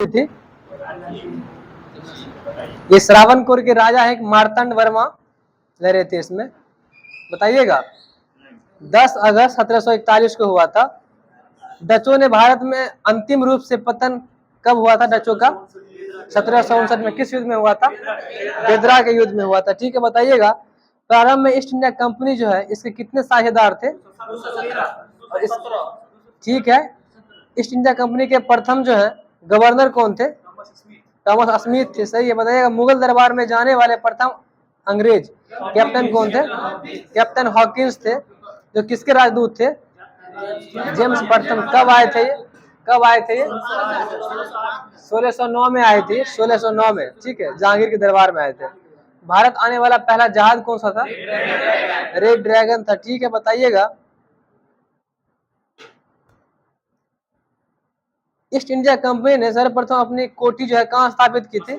थी। ये श्रावणकोर के राजा है मार्तंड वर्मा रह रहे थे इसमें। बताइएगा 10 अगस्त 1741 को हुआ था। डचों ने भारत में अंतिम रूप से पतन कब हुआ था डचों का? 1759 में। किस युद्ध में हुआ था? बेदरा के युद्ध में हुआ था। ठीक है, बताइएगा प्रारंभ में ईस्ट इंडिया कंपनी जो है इसके कितने साझेदार थे? ठीक है, ईस्ट इंडिया कंपनी के प्रथम जो है गवर्नर कौन थे? थॉमस स्मिथ थे। सही है, बताइएगा मुगल दरबार में जाने वाले प्रथम अंग्रेज कैप्टन कौन थे? कैप्टन हॉकिंस थे, जो किसके राजदूत थे? जेम्स प्रथम। कब आए थे ये? कब आए थे ये? 1609 में आए थे। 1609 में, ठीक है, जहांगीर के दरबार में आए थे। भारत आने वाला पहला जहाज कौन सा था? रेड ड्रैगन था। ठीक है, बताइएगा ईस्ट इंडिया कंपनी ने सर्वप्रथम अपनी कोठी जो है कहाँ स्थापित की थी?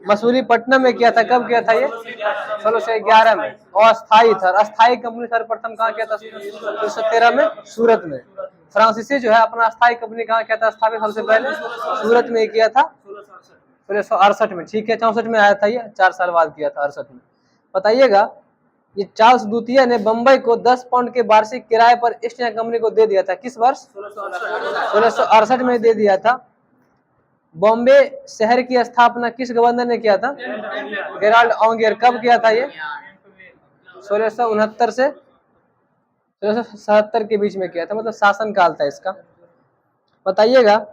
मसूलीपट्टनम में किया था। कब किया था ये? 1611 में। अस्थायी था। अस्थायी कंपनी सर्वप्रथम कहाँ किया था? 1613 में सूरत में। फ्रांसीसी जो है अपना अस्थायी कंपनी कहाँ किया था स्थापित? सबसे पहले सूरत में किया था 1668 में। ठीक है, 64 में आया था ये, 4 साल बाद किया था 68 में। बताइएगा ये चार्ल्स द्वितीय ने बंबई को 10 पाउंड के वार्षिक किराए पर ईस्ट इंडिया कंपनी को दे दिया था। किस वर्ष? 1668 में दे दिया था। बॉम्बे शहर की स्थापना किस गवर्नर ने किया था? गेराल्ड ऑन्गियर। कब किया था ये? 1669 से 1677 के बीच में किया था, मतलब शासन काल था इसका। बताइएगा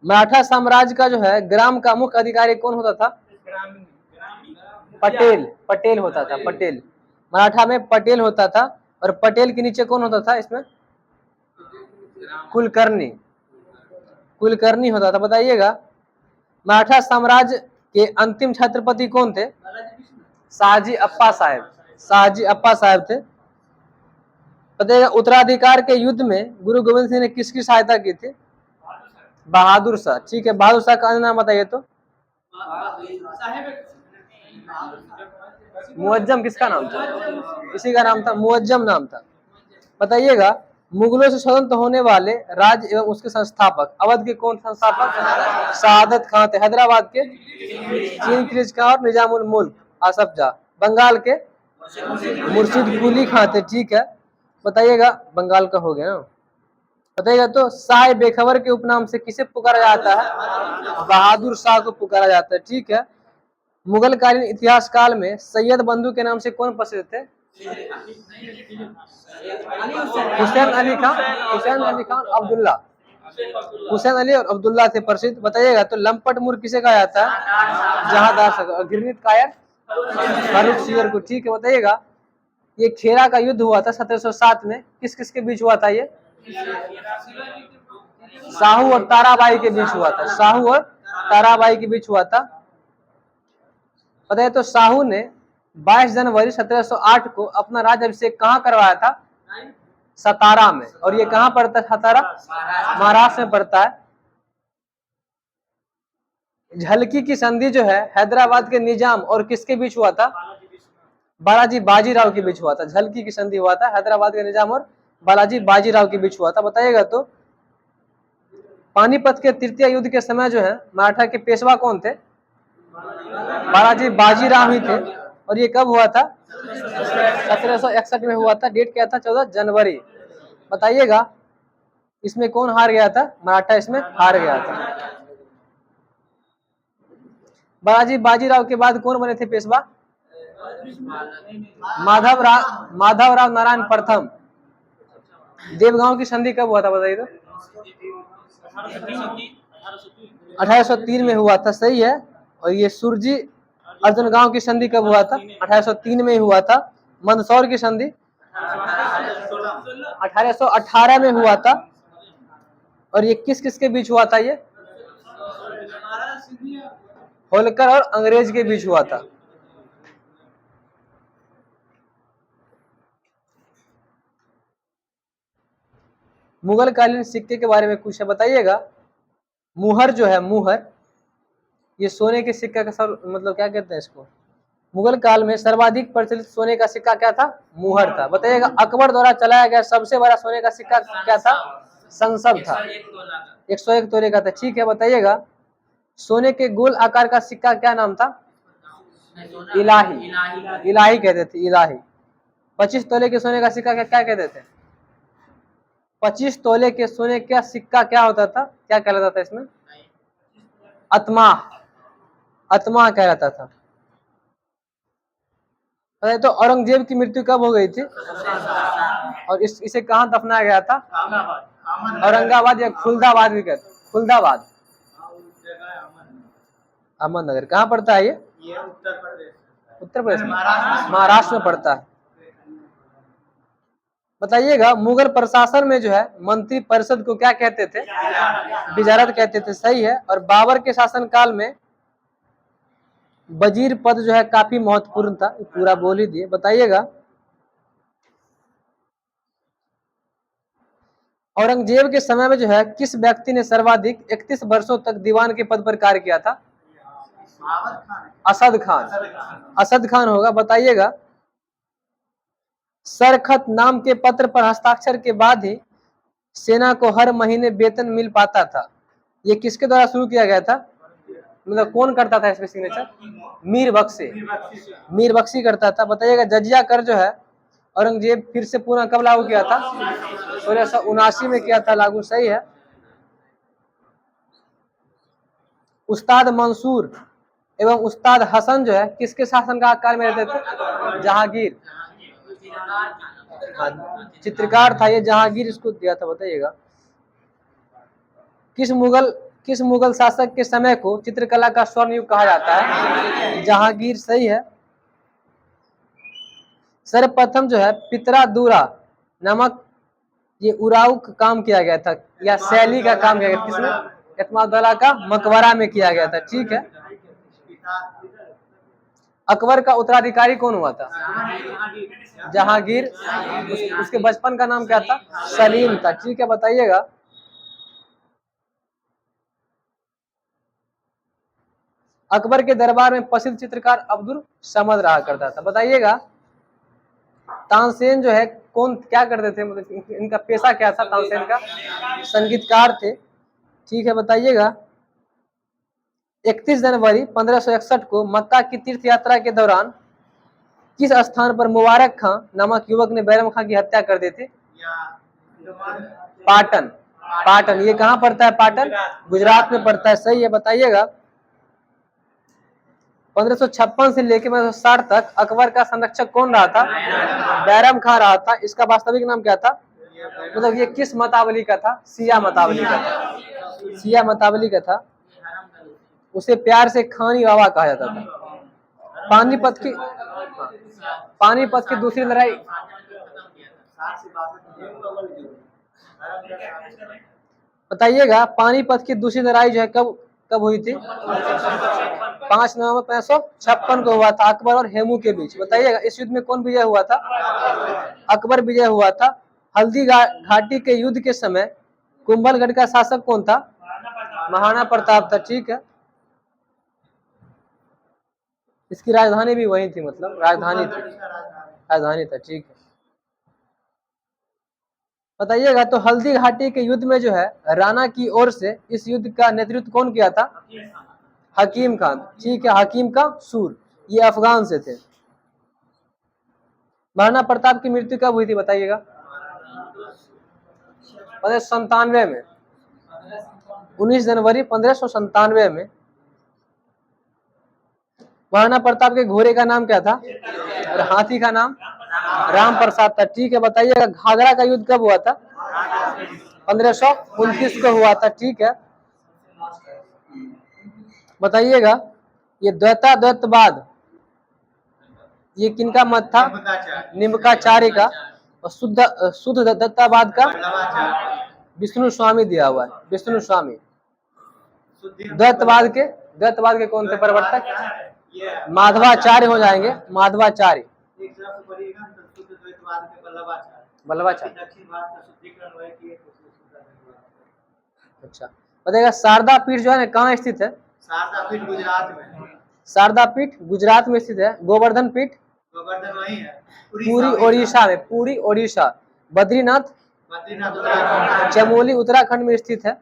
मराठा साम्राज्य का जो है ग्राम का मुख्य अधिकारी कौन होता था? पटेल। पटेल होता था। पटेल मराठा में पटेल होता था। और पटेल के नीचे कौन होता था इसमें? कुलकर्णी। कुलकर्णी होता था। बताइएगा मराठा साम्राज्य के अंतिम छत्रपति कौन थे? शाहजी अप्पा साहब। शाहजी अप्पा साहब थे। बताइएगा उत्तराधिकार के युद्ध में गुरु गोविंद सिंह ने किसकी सहायता की थी? बहादुर शाह। ठीक है, बहादुर शाह का अन्य नाम बताइए तो। मुअज्जम किसका नाम था? इसी का नाम था, मुअज्जम नाम था। बताइएगा मुगलों से स्वतंत्र होने वाले राज्य एवं उसके संस्थापक। अवध के कौन संस्थापक? शहादत खां थे। हैदराबाद के? चिंगिस खां और निजामुल मुल्क आसफ जाह। बंगाल के? मुर्शिद कुली खां थे। ठीक है, बताइएगा बंगाल का हो गया ना। बताइएगा तो शाह बेखबर के उपनाम से किसे पुकारा जाता है? बहादुर शाह को पुकारा जाता है। ठीक है, मुगल कालीन इतिहास काल में सैयद बंधु के नाम से कौन प्रसिद्ध थे? हुसैन अली खान। हुसैन अली खान अब्दुल्ला। हुसैन अली और अब्दुल्ला थे प्रसिद्ध। बताइएगा तो लंपट मुर किसे कहा जाता है? जहादार। घृणित कायर फारूक सियर को। ठीक है, बताइएगा ये खेरा का युद्ध हुआ था 1707 में, किस किस के बीच हुआ था ये? साहू और ताराबाई के बीच हुआ था। साहू और ताराबाई के बीच हुआ था। बताइए तो साहू ने 22 जनवरी 1708 को अपना राज्याभिषेक कहाँ करवाया था? सतारा में। और ये कहाँ पड़ता है सतारा? महाराष्ट्र में पड़ता है। झलकी की संधि जो है हैदराबाद के निजाम और किसके बीच हुआ था? बालाजी बाजीराव के बीच हुआ था। झलकी की संधि हुआ था हैदराबाद के निजाम और बालाजी बाजीराव के बीच हुआ था। बताइएगा तो पानीपत के तृतीय युद्ध के समय जो है मराठा के पेशवा कौन थे? बालाजी बाजीराव ही थे। और ये कब हुआ था? 1761 में हुआ था। डेट क्या था? 14 जनवरी। बताइएगा इसमें कौन हार गया था? मराठा इसमें हार गया था। बालाजी बाजीराव के बाद कौन बने थे पेशवा? माधवराव नारायण प्रथम। देवगांव की संधि कब हुआ था बताइए तो? 1803 में हुआ था। सही है। और ये सुरजी अर्जुन गांव की संधि कब हुआ था? 1803 में हुआ था। मंदसौर की संधि 1818 में हुआ था। और ये किस किस के बीच हुआ था? ये होलकर और अंग्रेज के बीच हुआ था। मुगल कालीन सिक्के के बारे में कुछ है बताइएगा। मुहर जो है, मुहर, ये सोने के सिक्का का सर मतलब क्या कहते हैं इसको? मुगल काल में सर्वाधिक प्रचलित सोने का सिक्का क्या था? मुहर था। बताइएगा अकबर द्वारा चलाया गया सबसे बड़ा सोने का सिक्का क्या था? संसद था, 101 तोले का था। ठीक है, बताइएगा सोने के गोल आकार का सिक्का क्या नाम था? इलाही, इलाही कहते थे, इलाही। 25 तोले के सोने का सिक्का क्या कहते थे? 25 तोले के सोने का सिक्का क्या होता था, क्या कहलाता था इसमें? अतमा, अतमा कहलाता था। तो औरंगजेब की मृत्यु कब हो गई थी और इसे कहाँ दफनाया गया था? औरंगाबाद या खुलदाबाद भी कहते, खुलदाबाद, अहमदनगर। कहाँ पड़ता है ये? उत्तर प्रदेश में, महाराष्ट्र में पड़ता है। बताइएगा मुगल प्रशासन में जो है मंत्री परिषद को क्या कहते थे? विजारत कहते थे, सही है। और बाबर के शासन काल में वजीर पद जो है काफी महत्वपूर्ण था, पूरा बोल ही दिए। बताइएगा औरंगजेब के समय में जो है किस व्यक्ति ने सर्वाधिक 31 वर्षों तक दीवान के पद पर कार्य किया था? असद खान, असद खान होगा। बताइएगा सरखत नाम के पत्र पर हस्ताक्षर के बाद ही सेना को हर महीने वेतन मिल पाता था। ये किसके द्वारा शुरू किया गया था? मतलब कौन करता था इसमें सिग्नेचर? मीर बख्शी, मीर बख्शी करता था। बताइएगा जजिया कर जो है औरंगजेब फिर से पुनः कब लागू किया था? 1679 में किया था लागू, सही है। उस्ताद मंसूर एवं उस्ताद हसन जो है किसके शासन का काल में रहते थे? जहांगीर, चित्रकार था ये, जहांगीर इसको दिया था। बताइएगा किस मुगल शासक के समय को चित्रकला का स्वर्ण युग कहा जाता है? जहांगीर, सही है। सर्वप्रथम जो है पितरादूरा नामक ये उराऊ का काम किया गया था या शैली का काम किया गया था किसमें? एतमादुल्ला का मकबरा में किया गया था। ठीक है। अकबर का उत्तराधिकारी कौन हुआ था? जहांगीर। उसके बचपन का नाम क्या था? सलीम था। ठीक है, बताइएगा अकबर के दरबार में प्रसिद्ध चित्रकार अब्दुल समद रहा करता था। बताइएगा तानसेन जो है कौन, क्या करते थे, मतलब इनका पेशा क्या था? तानसेन का संगीतकार थे। ठीक है, बताइएगा 31 जनवरी 1561 को मक्का की तीर्थ यात्रा के दौरान किस स्थान पर मुबारक खां नामक युवक ने बैरम खां की हत्या कर दी थी? पाटन, पाटन। ये कहाँ पड़ता है? पाटन गुजरात में पड़ता है, सही है। बताइएगा 1556 से लेकर 1560 तक अकबर का संरक्षक कौन रहा था? बैरम खां रहा था। इसका वास्तविक नाम क्या था? मतलब ये किस मतावली का था? सिया मतावली का था, सिया मतावली का था। उसे प्यार से खानी बाबा कहा जाता था। पानीपत की दूसरी लड़ाई, बताइएगा पानीपत की दूसरी लड़ाई जो है कब कब हुई थी? 5 नवंबर 1556 को हुआ था अकबर और हेमू के बीच। बताइएगा इस युद्ध में कौन विजय हुआ था? अकबर विजय हुआ था। हल्दी घाटी के युद्ध के समय कुंभलगढ़ का शासक कौन था? महाराणा प्रताप था। ठीक है, इसकी राजधानी भी वही थी, मतलब राजधानी थी, राजधानी था। ठीक है, बताइएगा तो हल्दी घाटी के युद्ध में जो है राणा की ओर से इस युद्ध का नेतृत्व कौन किया था? हकीम खान। ठीक है, हकीम का सूर, ये अफगान से थे। महाराणा प्रताप की मृत्यु कब हुई थी? बताइएगा 1597 में, 19 जनवरी 1597 में। महाराणा प्रताप के घोड़े का नाम क्या था और हाथी का नाम? राम प्रसाद था। ठीक है, बताइएगा घाघरा का युद्ध कब हुआ था? 1529 को हुआ था। ठीक है, बताइएगा ये द्वैतवाद ये किनका मत था? निम्बकाचार्य का। और शुद्ध दत्तावाद का विष्णु स्वामी दिया हुआ है, विष्णु स्वामी। द्वैतवाद के कौन थे प्रवर्तक? माधवाचार्य हो जाएंगे, माधवाचार्य, वल्लभाचार्य। अच्छा, बताइएगा शारदा पीठ जो है ना कहाँ स्थित है? शारदा पीठ गुजरात में। शारदा पीठ गुजरात में स्थित है। गोवर्धन पीठ गोवर्धन वही है, पूरी ओडिशा में, पूरी ओडिशा। बद्रीनाथ चमोली उत्तराखंड में स्थित है।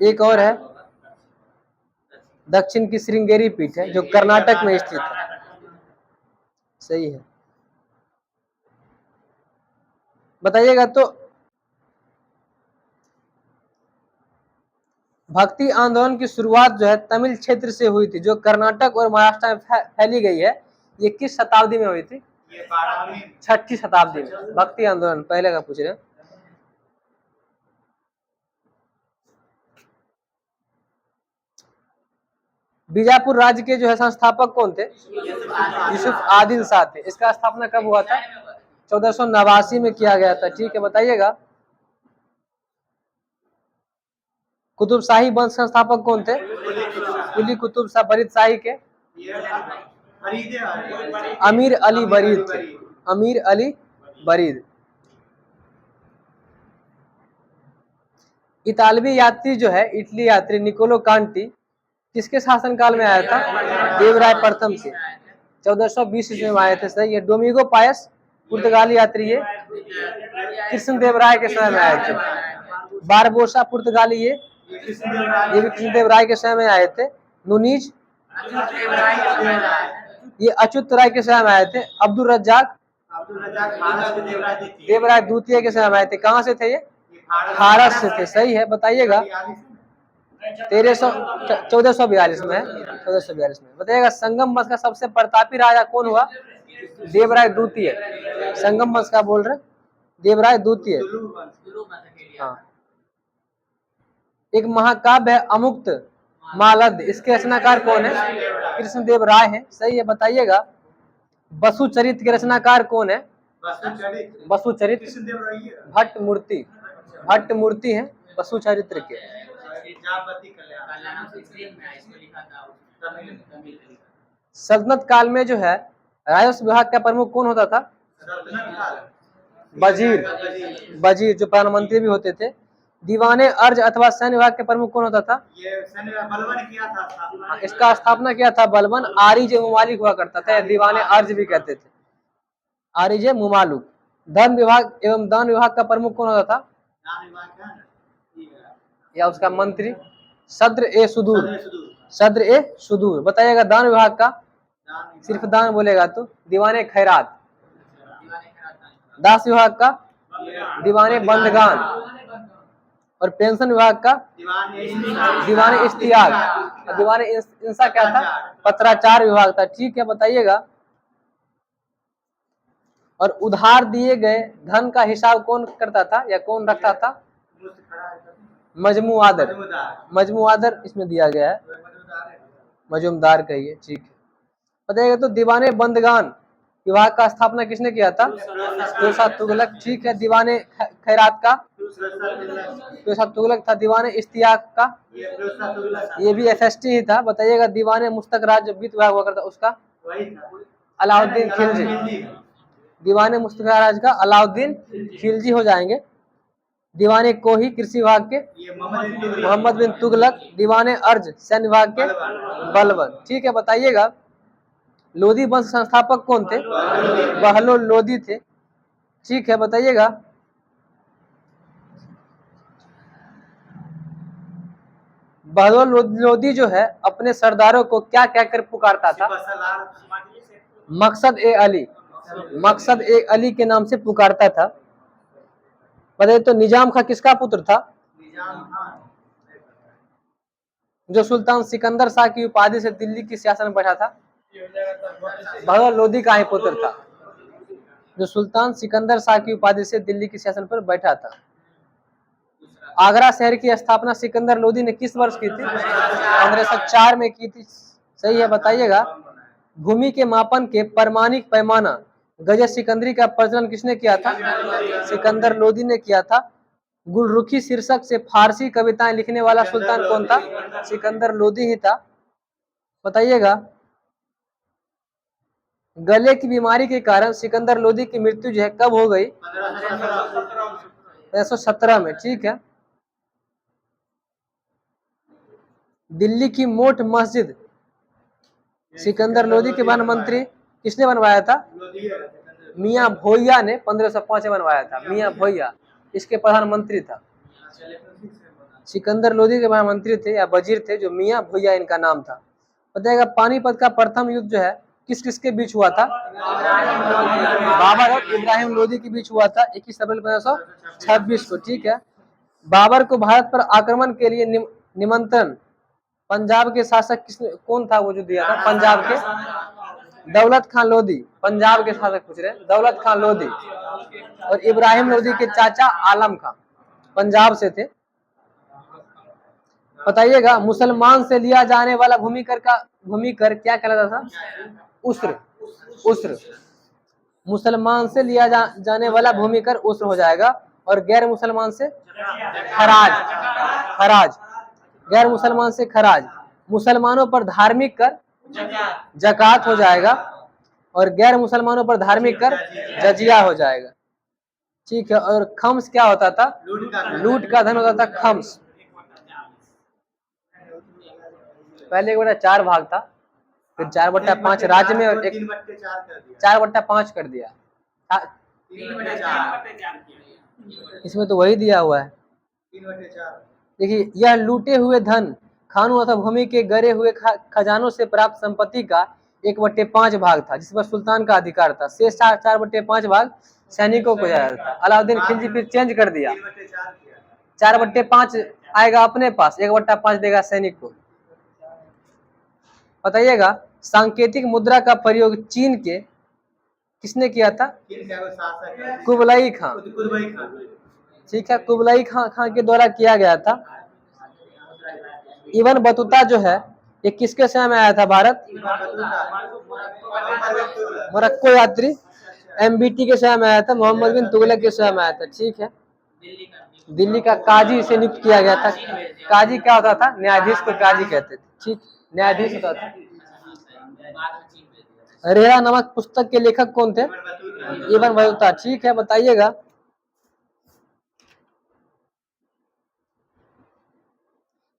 एक और है दक्षिण की श्रृंगेरी पीठ है जो कर्नाटक में स्थित है। सही है। बताइएगा तो भक्ति आंदोलन की शुरुआत जो है तमिल क्षेत्र से हुई थी, जो कर्नाटक और महाराष्ट्र में फैली गई है। ये किस शताब्दी में हुई थी? ये 12वीं 6ठी शताब्दी में भक्ति आंदोलन। पहले का पूछ रहे हैं। बीजापुर राज्य के जो है संस्थापक कौन थे? यूसुफ आदिल शाह थे। इसका स्थापना कब हुआ था? 1489 में किया गया था। ठीक है, बताइएगा कुतुबशाही वंश संस्थापक कौन थे? कुली कुतुब शाह बरीद शाही के अमीर अली बरीद थे। अमीर अली बरीद। इतालवी यात्री जो है, इटली यात्री निकोलो कांटी किसके शासनकाल में आया था? देवराय प्रथम के 1420 ईस्वी में आए थे। सही है। डोमिगो पायस पुर्तगाली यात्री है, कृष्ण देवराय के समय में आए थे। बारबोसा पुर्तगाली ये भी कृष्ण देवराय के समय में आए थे। नुनीज ये अच्युत राय के समय में आए थे। अब्दुल रज्जाक देवराय द्वितीय के समय में आए थे। कहाँ से थे ये? फारस से थे। सही है। बताइएगा 1442 में। 1442 में। बताइएगा संगम वंश का सबसे प्रतापी राजा कौन हुआ? देवराय द्वितीय। संगम वंश का बोल रहे, देवराय द्वितीय। हाँ। एक महाकाव्य है अमुक्त मालद, इसके रचनाकार कौन है? कृष्ण देव राय है। सही है। बताइएगा बसु चरित्र के रचनाकार कौन है? बसु चरित्र भट्ट मूर्ति। भट्ट मूर्ति है बसु चरित्र के। सल्तनत काल में जो है राजस्व विभाग का प्रमुख कौन होता था? वजीर। वजीर जो प्रधानमंत्री भी होते थे। दीवाने अर्ज अथवा सैन्य विभाग के प्रमुख कौन होता था? ये बलबन किया था। इसका स्थापना किया था बलबन। आरिजे मुमालिक हुआ करता था, दीवाने अर्ज भी कहते थे। आरिजे मुमालुक। धन विभाग एवं दान विभाग का प्रमुख कौन होता था? या उसका मंत्री? सद्र ए सुदूर। सद्र ए सुदूर। बताइएगा दान विभाग का? सिर्फ दान बोलेगा तो दीवाने खैरात। दास विभाग का? दीवाने बंदगान। और पेंशन विभाग का? दीवाने इश्तियाक। दीवाने इंसा क्या था? पत्राचार विभाग था। ठीक है। बताइएगा और उधार दिए गए धन का हिसाब कौन करता था या कौन रखता था? मजमुआदर। मजमुआदर इसमें दिया गया है। मजूमदार कहिए। ठीक है। बताइएगा तो दीवाने बंदगान विभाग का स्थापना किसने किया था? फिरोजशाह तुगलक। ठीक है। दीवाने खैरात का? फिरोजशाह तुगलक था। दीवाने इश्तियाक का? ये भी FST ही था। बताइएगा दीवाने मुस्तक राज वित्त विभाग हुआ करता उसका? अलाउद्दीन खिलजी। दीवाने मुस्तक राज का अलाउद्दीन खिलजी हो जाएंगे। दीवाने कोही कृषि विभाग के? मोहम्मद बिन तुगलक। दीवाने अर्ज सैन्य विभाग के? बलबन। ठीक है। बताइएगा लोधी वंश संस्थापक कौन थे? बहलोल लोधी थे। ठीक है। बताइएगा बहलोल लोधी जो है अपने सरदारों को क्या कहकर पुकारता था? मकसद ए अली। मकसद ए अली के नाम से पुकारता था। बताइए तो निजाम खां किसका पुत्र था? जो सुल्तान सिकंदर शाह की उपाधि से दिल्ली की सियासत में बैठा था? बहलोल लोधी का ही पुत्र था जो सुल्तान सिकंदर शाह की उपाधि से दिल्ली की सियासत पर बैठा था। आगरा शहर की स्थापना सिकंदर लोधी ने किस वर्ष की थी? 1504 में की थी। सही है। बताइएगा भूमि के मापन के प्रमाणिक पैमाना गज सिकंदरी का प्रचलन किसने किया था? सिकंदर लोधी ने किया था। गुलरुखी शीर्षक से फारसी कविताएं लिखने वाला सुल्तान कौन था? सिकंदर लोधी ही था। बताइएगा गले की बीमारी के कारण सिकंदर लोधी की मृत्यु जो है कब हो गई? 1517 में। ठीक है। दिल्ली की मोट मस्जिद सिकंदर लोदी के प्रधानमंत्री किसने बनवाया था? लोधी है। मियां भोइया ने 1505 में बनवाया था। मियां भोइया इसके प्रधानमंत्री था। सिकंदर लोदी के प्रधानमंत्री थे या वजीर थे जो मियां भोइया इनका नाम था। बताइएगा पानीपत का प्रथम युद्ध जो है किस किस के बीच हुआ था? बाबर और इब्राहिम लोदी के बीच हुआ था 21 अप्रैल 1526 को। ठीक है। बाबर को भारत पर आक्रमण के लिए निमंत्रण पंजाब के शासक किसने कौन था वो जो दिया था? पंजाब के दौलत खान लोदी। पंजाब के शासक पूछ रहे हैं, दौलत खान लोदी। और इब्राहिम लोदी के चाचा आलम खान पंजाब से थे। बताइएगा मुसलमान से लिया जाने वाला भूमिकर क्या कहलाता था? उस्र। उस्र। मुसलमान से लिया जाने वाला भूमिकर उस्र हो जाएगा और गैर मुसलमान से खराज। खराज। गैर मुसलमान से खराज। मुसलमानों पर धार्मिक कर जकात हो जाएगा और गैर मुसलमानों पर धार्मिक कर जजिया हो जाएगा। ठीक है। और खम्स क्या होता था? लूट का धन होता था खम्स। पहले 1/4 भाग था, फिर 4/5 राज्य में और 4/5 कर दिया। इसमें तो वही दिया हुआ है। देखिए यह लूटे हुए धन खानों अथवा भूमि के गरे हुए खजानों से प्राप्त संपत्ति का 1/5 भाग था जिस पर सुल्तान का अधिकार था। शेष 4/5 भाग सैनिकों को जाता था। अलाउद्दीन खिलजी फिर चेंज कर दिया, 4/5 आएगा अपने पास, 1/5 देगा सैनिक को। बताइएगा सांकेतिक मुद्रा का प्रयोग चीन के किसने किया था? Kublai Khan. ठीक है। कुबलाई खान के द्वारा किया गया था। इब्न बतूता जो है ये किसके समय में आया था भारत? मोरक्को यात्री MBT के समय में आया था, मोहम्मद बिन तुगलक के समय में आया था। ठीक है। दिल्ली का काजी इसे नियुक्त किया गया था। काजी क्या होता था? न्यायाधीश को काजी कहते थे। ठीक, न्यायाधीश होता था। रेरा नामक पुस्तक के लेखक कौन थे? Ibn Battuta. ठीक है। बताइएगा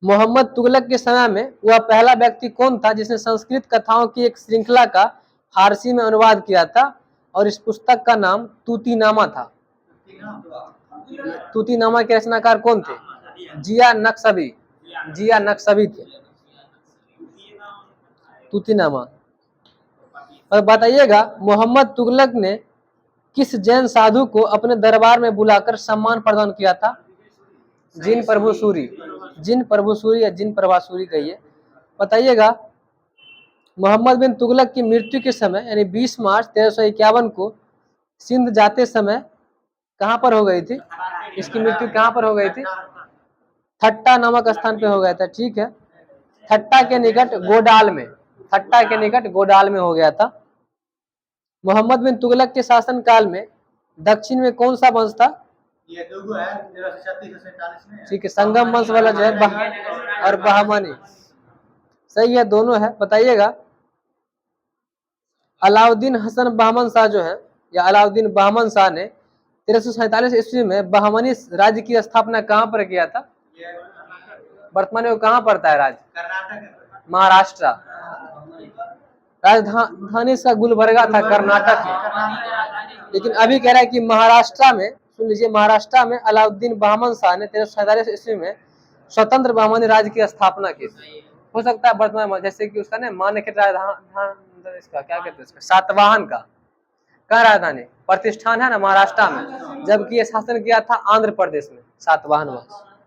मोहम्मद तुगलक के समय में वह पहला व्यक्ति कौन था जिसने संस्कृत कथाओं की एक श्रृंखला का फारसी में अनुवाद किया था और इस पुस्तक का नाम तूतीनामा था। तूतीनामा के रचनाकार कौन थे? जिया नक्शबी। जिया नक्शबी थे तूतीनामा। और बताइएगा मोहम्मद तुगलक ने किस जैन साधु को अपने दरबार में बुलाकर सम्मान प्रदान किया था? जिन प्रभु सूरी। जिन प्रभु सूरी या जिन प्रभासूरी कहिए। बताइएगा मोहम्मद बिन तुगलक की मृत्यु के समय यानी 20 मार्च 1351 को सिंध जाते समय कहां पर हो गई थी? इसकी मृत्यु कहां पर हो गई थी? ठट्टा नामक स्थान पे हो गया था। ठीक है। ठट्टा के निकट गोडाल में, ठट्टा के निकट गोडाल में हो गया था। मोहम्मद बिन तुगलक के शासन काल में दक्षिण में कौन सा वंश था? ये दो है 1336 में। ठीक है। संगम वंश वाला जो है और बहमनी। सही है, दोनों है। बताइएगा अलाउद्दीन हसन बहमन शाह जो है या अलाउद्दीन बहमन शाह ने 1347 ईस्वी में बहमनी राज्य की स्थापना कहां पर किया था? वर्तमान में वो कहां पड़ता है राज्य? कर्नाटक। महाराष्ट्र। राजधानी इसका गुलबर्गा था, कर्नाटक में। लेकिन अभी कह रहा है कि महाराष्ट्र में, सुन लीजिए, महाराष्ट्र में अलाउद्दीन बहमन शाह ने 1347 ईस्वी में स्वतंत्र बहमनी राज्य की स्थापना की। हो सकता है वर्तमान में, जैसे कि उसका ना मान्य राजधानी इसका क्या कहते हैं इसका सातवाहन का कहाँ राजधानी प्रतिष्ठान है ना महाराष्ट्र में, जबकि ये शासन किया था आंध्र प्रदेश में सातवाहन वंश।